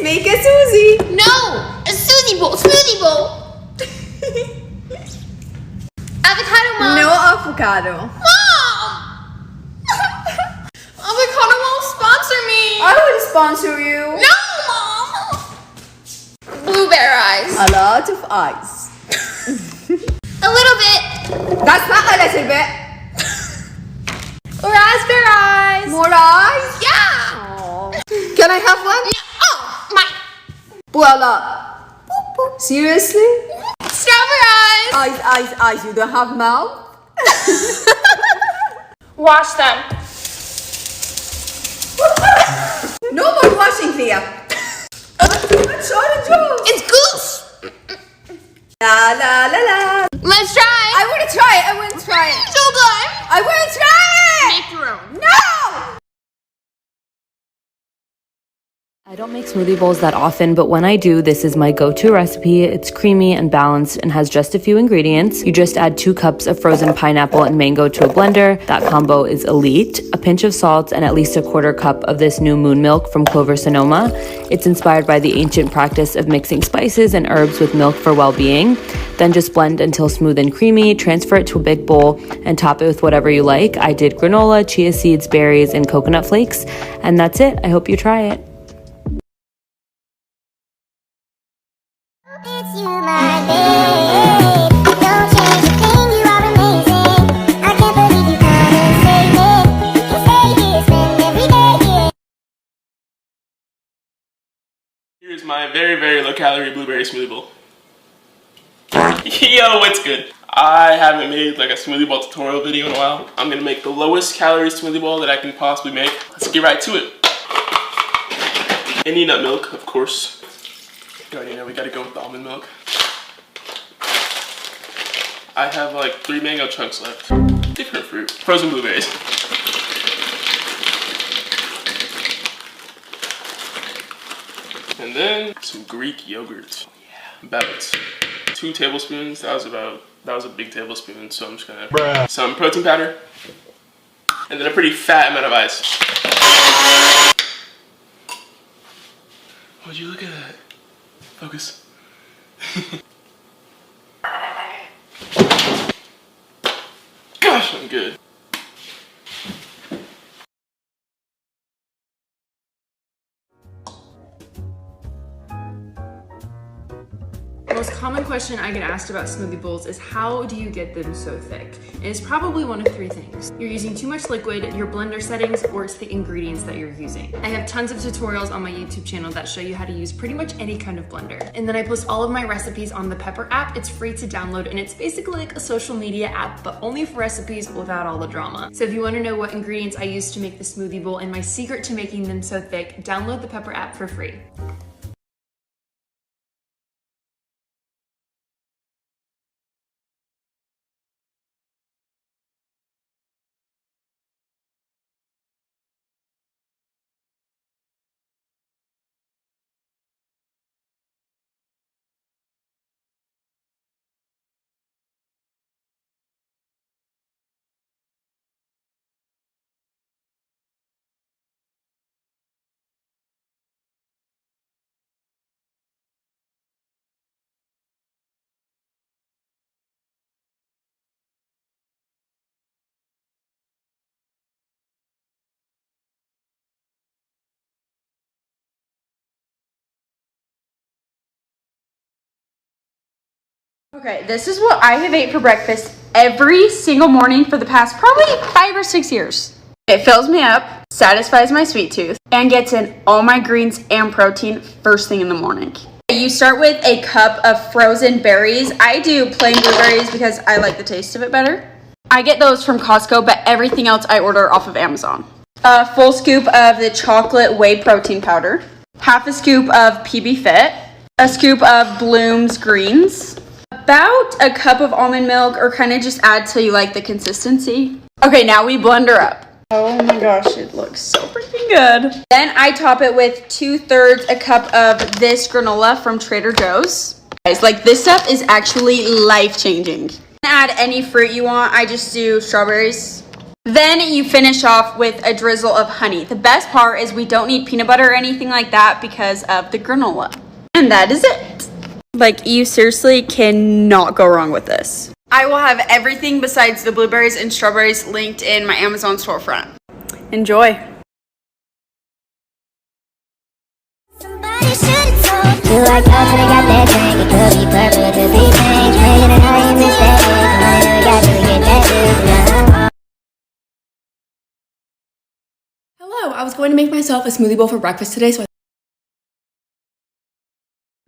make a Susie. No, a Susie bowl, smoothie bowl. Avocado, Mom. No avocado. Mom. Avocado won't sponsor me. I will sponsor you. No, Mom. Blueberry eyes. A lot of ice. A little bit. That's not a little bit. Raspberry eyes. More ice? Yeah. Oh. Can I have one? Oh, my. Voila. Boop, boop. Seriously? Strawberry eyes. Eyes. You don't have mouth? Wash them. No more washing, Thea. Too much orange juice. It's goose. La la la la. Let's try. I want to try it. So good. I want to try it. Make your own. No. I don't make smoothie bowls that often, but when I do, this is my go-to recipe. It's creamy and balanced and has just a few ingredients. You just add 2 cups of frozen pineapple and mango to a blender. That combo is elite. A pinch of salt and at least a 1/4 cup of this new moon milk from Clover Sonoma. It's inspired by the ancient practice of mixing spices and herbs with milk for well-being. Then just blend until smooth and creamy, transfer it to a big bowl, and top it with whatever you like. I did granola, chia seeds, berries, and coconut flakes, and that's it. I hope you try it. It's you, my babe. Don't change a thing, you are amazing. I can't believe you come and save me. You can stay here, spend every day here. Here's my very, very low calorie blueberry smoothie bowl. Yo, what's good? I haven't made like a smoothie bowl tutorial video in a while. I'm gonna make the lowest calorie smoothie bowl that I can possibly make. Let's get right to it. Any nut milk, of course. You already know we gotta go with the almond milk. I have like 3 mango chunks left. Different fruit. Frozen blueberries. And then some Greek yogurt. Yeah. About 2 tablespoons. That was a big tablespoon, so I'm just gonna some protein powder. And then a pretty fat amount of ice. Would you look at that? Focus. Gosh, I'm good. The most common question I get asked about smoothie bowls is how do you get them so thick? And it's probably one of 3 things. You're using too much liquid, your blender settings, or it's the ingredients that you're using. I have tons of tutorials on my YouTube channel that show you how to use pretty much any kind of blender. And then I post all of my recipes on the Pepper app. It's free to download and it's basically like a social media app, but only for recipes without all the drama. So if you want to know what ingredients I use to make the smoothie bowl and my secret to making them so thick, download the Pepper app for free. Okay, this is what I have ate for breakfast every single morning for the past probably 5 or 6 years. It fills me up, satisfies my sweet tooth, and gets in all my greens and protein first thing in the morning. You start with a cup of frozen berries. I do plain blueberries because I like the taste of it better. I get those from Costco, but everything else I order off of Amazon. A full scoop of the chocolate whey protein powder, half a scoop of PB Fit, a scoop of Bloom's greens, about a cup of almond milk, or kind of just add till you like the consistency. Okay, now we blend her up. Oh my gosh, it looks so freaking good. Then I top it with 2/3 a cup of this granola from Trader Joe's. Guys, like this stuff is actually life-changing. Add any fruit you want. I just do strawberries. Then you finish off with a drizzle of honey. The best part is we don't need peanut butter or anything like that because of the granola. And that is it. Like, you seriously cannot go wrong with this. I will have everything besides the blueberries and strawberries linked in my Amazon storefront. Enjoy. Somebody should've told you I could've got that drink. It could be purple, it could be pink. Drinking and how you miss that dick. I never got to get that dick now. Hello, I was going to make myself a smoothie bowl for breakfast today, so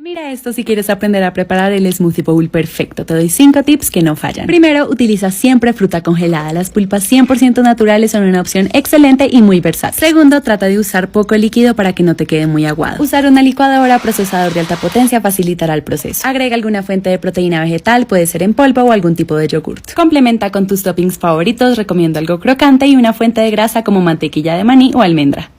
Mira esto si quieres aprender a preparar el smoothie bowl perfecto. Te doy 5 tips que no fallan. Primero, utiliza siempre fruta congelada. Las pulpas 100% naturales son una opción excelente y muy versátil. Segundo, trata de usar poco líquido para que no te quede muy aguado. Usar una licuadora o procesador de alta potencia facilitará el proceso. Agrega alguna fuente de proteína vegetal, puede ser en polvo o algún tipo de yogurt. Complementa con tus toppings favoritos, recomiendo algo crocante y una fuente de grasa como mantequilla de maní o almendra.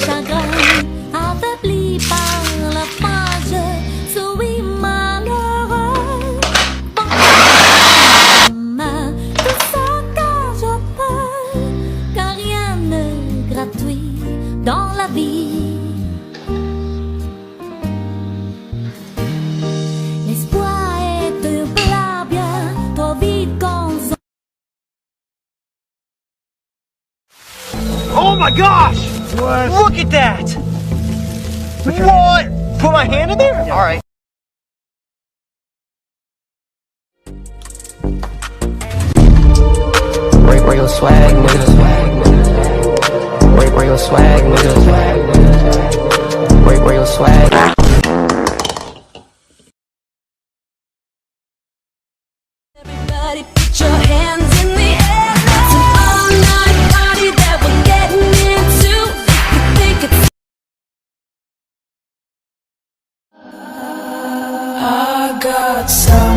Chagrin, affaibli par la page, souris malheureux. Tout ça car je peux, car rien n'est gratuit dans la vie. L'espoir est un plat bien trop vite qu'on... Oh my gosh! What? Look at that! What? Put my hand in there? Yeah. All right. Break your swag, nigga. Break your swag, nigga. Break your swag. Everybody put your hands in the air. It's an all-night party that we're getting into. You think it's... I got some